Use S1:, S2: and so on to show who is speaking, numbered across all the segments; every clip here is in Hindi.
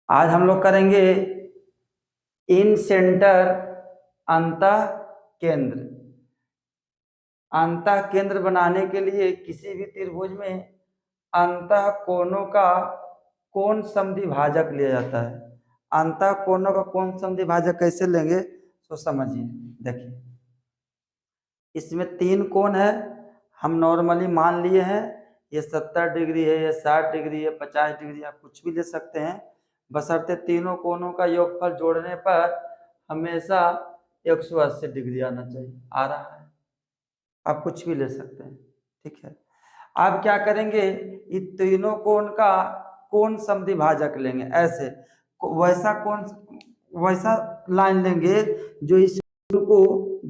S1: आज हम लोग करेंगे इन सेंटर अंतः केंद्र। अंतः केंद्र बनाने के लिए किसी भी त्रिभुज में अंतः कोणों का कोण समद्विभाजक लिया जाता है। अंतः कोणों का कोण समद्विभाजक कैसे लेंगे तो समझिए। देखिए, इसमें 3 कोण है। हम नॉर्मली मान लिए हैं ये 70 डिग्री है, ये 60 डिग्री है, 50 डिग्री, आप कुछ भी ले सकते हैं, बशर्ते तीनों कोणों का योगफल जोड़ने पर हमेशा 180 डिग्री आना चाहिए। आ रहा है, आप कुछ भी ले सकते हैं। ठीक है, अब क्या करेंगे, इन तीनों कोण का कोण समद्विभाजक लेंगे। ऐसे वैसा कोण, वैसा लाइन लेंगे जो इस को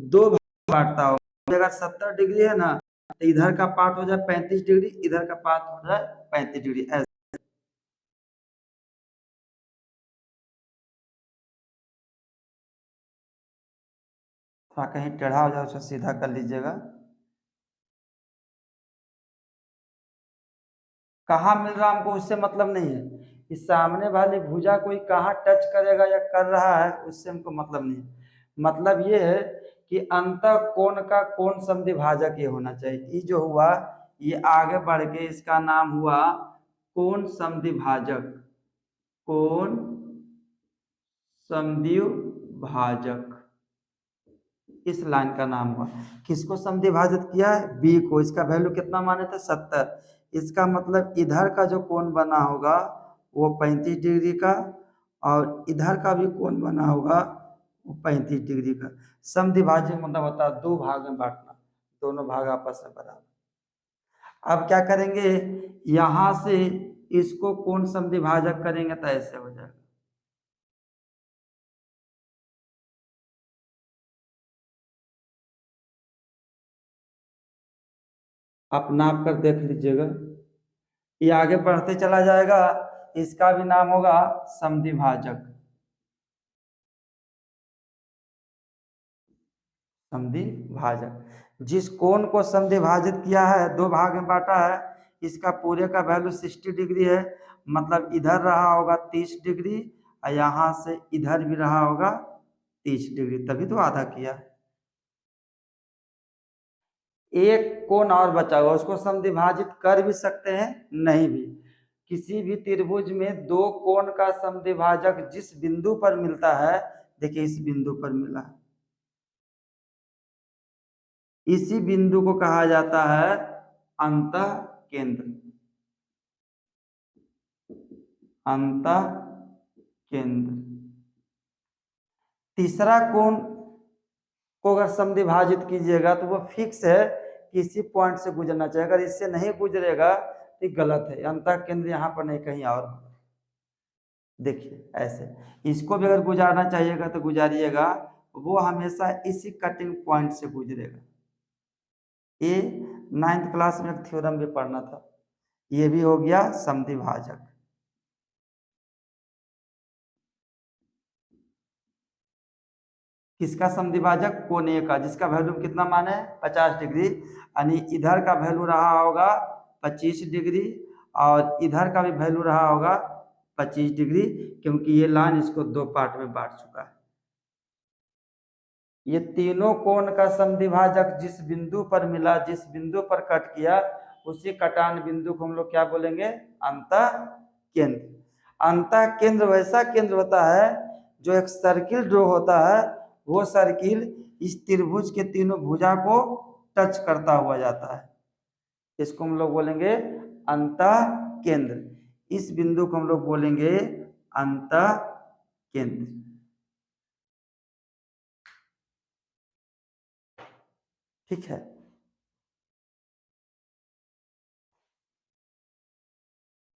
S1: 2 भाग बांटता हो। अगर 70 डिग्री है ना, तो इधर का पार्ट हो जाए 35 डिग्री, इधर का पार्ट हो जाए 35 डिग्री। ऐसे थोड़ा कहीं टेढ़ा हो जाए उसे सीधा कर लीजिएगा। कहाँ मिल रहा हमको उससे मतलब नहीं है, इस सामने वाली भुजा कोई कहाँ टच करेगा या कर रहा है उससे हमको मतलब नहीं है। मतलब ये है कि अंतः कोण का कोण समद्विभाजक ये होना चाहिए। ये जो हुआ, ये आगे बढ़ के इसका नाम हुआ कोण समद्विभाजक। कोण समद्विभाजक इस लाइन का नाम हुआ। किसको समद्विभाजित किया है? बी को। इसका वैल्यू कितना माने थे? 70। इसका मतलब इधर का जो कोण बना होगा वो 35 डिग्री का, और इधर का भी कोण बना होगा वो 35 डिग्री का। समद्विभाजक मतलब होता है 2 भाग में बांटना, दोनों भाग आपस में बराबर। अब क्या करेंगे, यहां से इसको कोण समद्विभाजक करेंगे तो ऐसे हो जाएगा। आप नाप कर देख लीजिएगा, ये आगे बढ़ते चला जाएगा। इसका भी नाम होगा समद्विभाजक। समद्विभाजक जिस कोण को समद्विभाजित किया है, 2 भाग में बांटा है, इसका पूरे का वैल्यू 60 डिग्री है। मतलब इधर रहा होगा 30 डिग्री और यहाँ से इधर भी रहा होगा 30 डिग्री, तभी तो आधा किया। एक कोण और बचा हुआ, उसको समद्विभाजित कर भी सकते हैं, नहीं भी। किसी भी त्रिभुज में 2 कोण का समद्विभाजक जिस बिंदु पर मिलता है, देखिए इस बिंदु पर मिला है, इसी बिंदु को कहा जाता है अंतः केंद्र। अंतः केंद्र। तीसरा कोण को अगर समद्विभाजित कीजिएगा तो वो फिक्स है, किसी पॉइंट से गुजरना चाहिए। अगर इससे नहीं गुजरेगा तो गलत है, अंतः केंद्र यहाँ पर नहीं कहीं और। देखिए ऐसे, इसको भी अगर गुजारना चाहिएगा तो गुजारिएगा, वो हमेशा इसी कटिंग पॉइंट से गुजरेगा। ये 9th क्लास में एक थ्योरम भी पढ़ना था। ये भी हो गया समद्विभाजक। किसका समद्विभाजक? कोणीय का, जिसका वैल्यू कितना माने 50 डिग्री, यानी इधर का वैल्यू रहा होगा 25 डिग्री और इधर का भी वैल्यू रहा होगा 25 डिग्री, क्योंकि ये लाइन इसको 2 पार्ट में बांट चुका है। ये तीनों कोण का समद्विभाजक जिस बिंदु पर मिला, जिस बिंदु पर कट किया, उसी कटान बिंदु को हम लोग क्या बोलेंगे? अंतः केंद्र। अंतः केंद्र वैसा केंद्र होता है जो एक सर्किल ड्रॉ होता है, वो सर्किल इस त्रिभुज के तीनों भुजा को टच करता हुआ जाता है, इसको हम लोग बोलेंगे अंतः केंद्र। इस बिंदु को हम लोग बोलेंगे अंतः केंद्र। ठीक है।